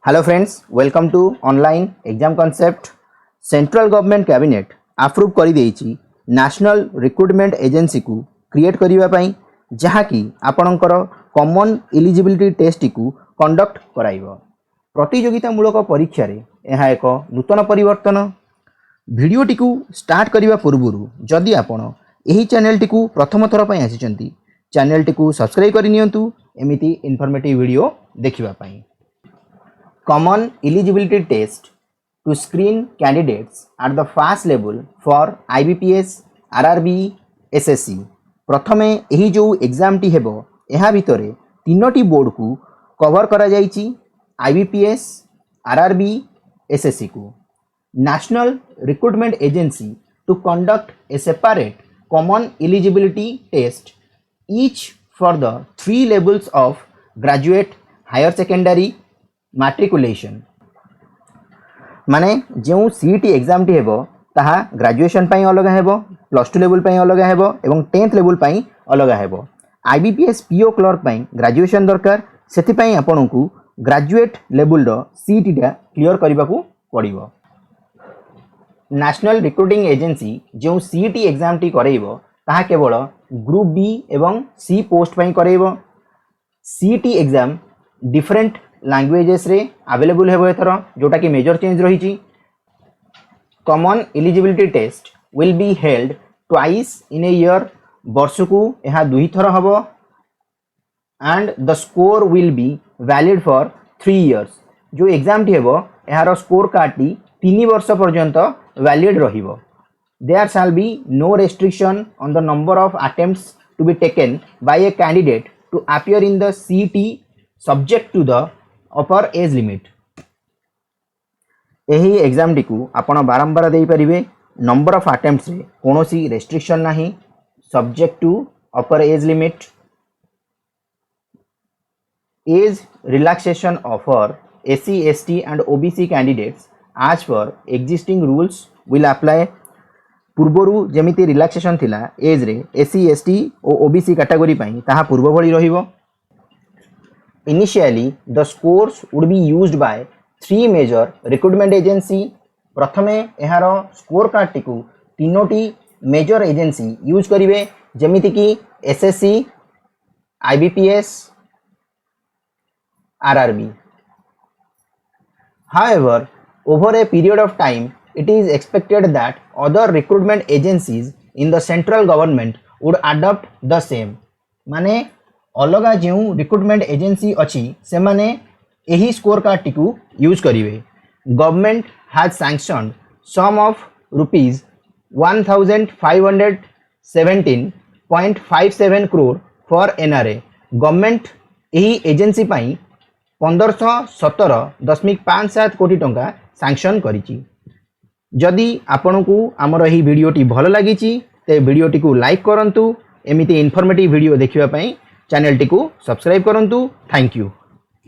Hello friends, welcome to online exam concept. Central government cabinet approve कर देइछि national recruitment agency को create करिवा पई, जहाँ कि आपणकर कॉमन एलिजिबिलिटी टेस्ट को कंडक्ट कराइबो। प्रतियोगितामूलक परीक्षा रे यह एक नूतन परिवर्तन। भिडियोटी को स्टार्ट करने पूर्व जदि आपण यही चैनल को प्रथम थर पर आसी चैनल को सब्सक्राइब कर नियंतु एमिति इन्फॉर्मेटिव वीडियो देखिबा पई। Common eligibility test to screen candidates at the first level for IBPS, RRB, SSC। प्रथमे यही जो एग्जाम टी हेबो यह भितरे तीनोटी बोर्ड को कवर करा जाइछि। IBPS, RRB, SSC को national recruitment agency to conduct a separate common eligibility test each for the 3 levels of graduate, higher secondary, matriculation. माने जो सीईटी एग्जाम टी हेबो ताहा ग्रेजुएशन पई अलग हेबो, +2 लेवल पई अलग हेबो एवं 10th लेवल पई अलग हेबो। आईबीपीएस पीओ क्लर्क पई ग्रेजुएशन दरकार, सेति पई आपन को ग्रेजुएट लेवल रो सीईटी टा क्लियर करबा को पड़िबो। नेशनल रिक्रुटिंग एजेंसी जो सीईटी एग्जाम टी करैबो ताहा केवल ग्रुप बी एवं सी पोस्ट पई करैबो। सीईटी एग्जाम डिफरेंट लैंग्वेजेस रे अवेलेबल हेबो एथर, जोटा कि मेजर चेंज रही। Common eligibility test will be held twice in a year, वर्ष को यह 2 थर हेबो and the score will be valid for 3 years। जो एग्जाम टी हेबो यार स्कोर कार्ड टी 3 वर्ष पर्यंत वैलिड रहिबो। There shall be no restriction on the number of attempts to be taken by a candidate to appear in the CET subject to the upper age limit. यही exam टी को आपण बारंबार दे पारिबे। नंबर ऑफ अटेम्प्ट्स रे कोनोसी restriction नाही, subject to upper age limit. Age relaxation for SC ST and OBC candidates as per existing rules will apply. पूर्वरु जेमिति रिलैक्सेशन थिला एज रे एससी एसटी और ओबीसी कैटेगरी पई ताहा पूर्व भली रहिबो। Initially, the scores would be used by 3 major recruitment agency। प्रथमे यार स्कोर कार्ड टी को तीनोटी मेजर एजेंसी यूज करिवे, जेमिति कि SSC, IBPS, RRB. However, over a period of time, it is expected that other recruitment agencies in the central government would adopt the same। माने अलगा जो recruitment agency अच्छी से माने यही स्कोर कार्ड टी को यूज करिवे। Government has sanctioned some of ₹1517.57 crore for NRA. Government यही एजेंसी पाई 1517.57 कोटी टंका सैंक्शन करिछि। जदि आपन को आमर यही वीडियोटी भल लगी ते वीडियोटी को लाइक करंतु। एमिति इन्फॉर्मेटिव वीडियो देखिबा पई चैनल टी को सब्सक्राइब करंतु। Thank you.